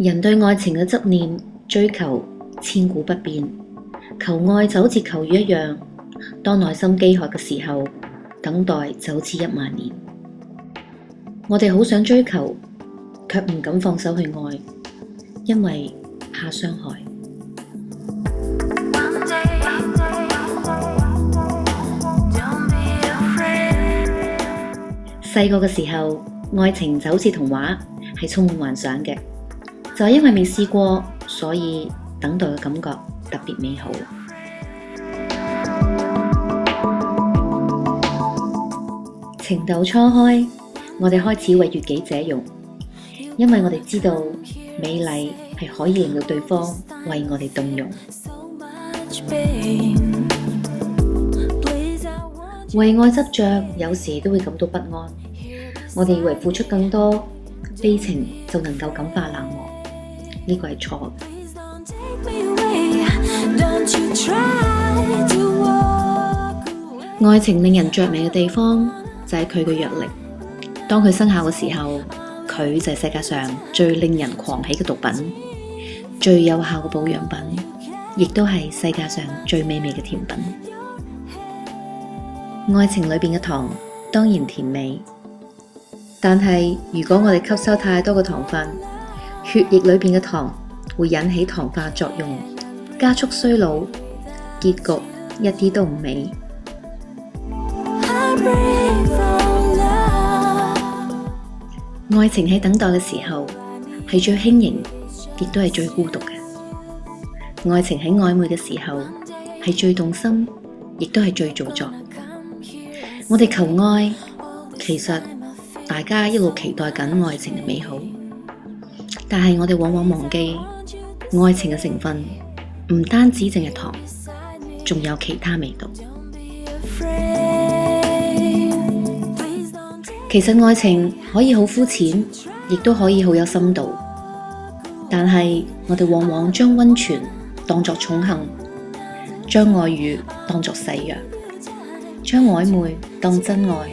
人對愛情嘅執念追求千古不變，求愛就好似求雨一樣，當內心飢渴嘅時候，等待就好似10000年。我哋好想追求，卻唔敢放手去愛，因為怕傷害。細個嘅時候，愛情就好似童話，係充滿幻想嘅。就係因為未試過，所以等待嘅感覺特別美好。情竇初開，我哋開始為悦己者容，因為我哋知道美麗係可以令到對方為我哋動容。為愛執着，有時都會感到不安。我哋以為付出更多，悲情就能夠感化冷漠，呢個係錯嘅。愛情令人着迷嘅地方就係佢嘅藥力。當佢生效嘅時候，佢就係世界上最令人狂喜嘅毒品，最有效嘅保養品，亦都係世界上最美味嘅甜品。愛情裏面嘅糖當然甜美，但係如果我哋吸收太多嘅糖分，血液裏面嘅糖會引起糖化作用，加速衰老，結局一啲都唔美。愛情喺等待嘅時候係最輕盈，亦都係最孤獨嘅。愛情喺曖昧嘅時候係最動心，亦都係最造作。我哋求愛，其實大家一路期待緊愛情嘅美好，但係我哋往往忘記愛情嘅成分唔單止淨係糖，仲有其他味道。其實愛情可以好膚淺，亦都可以好有深度，但係我哋往往將溫泉當作寵幸，將愛語當作誓約，將曖昧當真愛，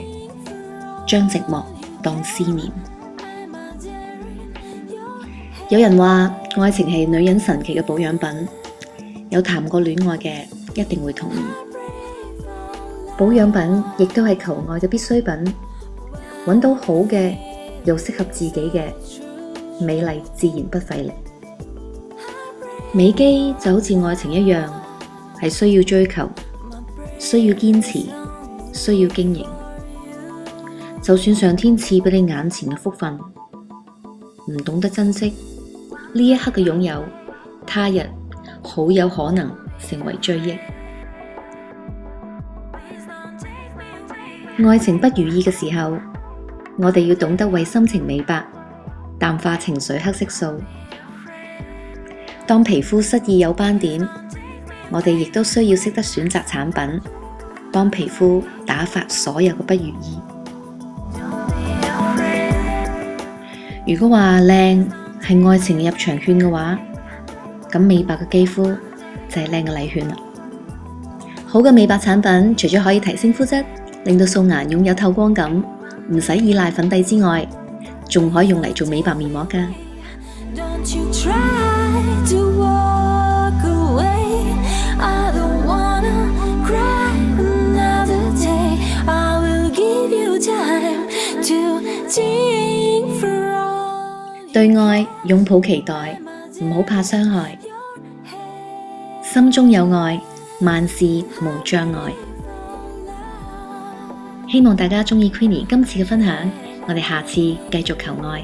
將寂寞當思念。有人話愛情係女人神奇嘅保養品，有談過戀愛嘅一定會同意。保養品亦都係求愛嘅必需品，揾到好嘅又適合自己嘅，美麗自然不費力。美肌就好似愛情一樣，係需要追求，需要堅持，需要經營。就算上天賜俾你眼前嘅福分，唔懂得珍惜呢一刻嘅擁有，他日好有可能成為追憶。愛情不如意嘅時候，我哋要懂得為心情美白，淡化情緒黑色素。當皮膚失意有斑點，我哋亦都需要識得選擇產品，幫皮膚打發所有嘅不如意。如果話靚係愛情嘅入場券嘅話，咁美白嘅肌膚就係靚嘅禮券啦。好嘅美白產品，除咗可以提升膚質，令到素顏擁有透光感，唔使依賴粉底之外，仲可以用嚟做美白面膜㗎。對愛擁抱期待，唔好怕傷害，心中有愛，萬事無障礙。希望大家鍾意 Queenie 今次嘅分享，我哋下次繼續求愛。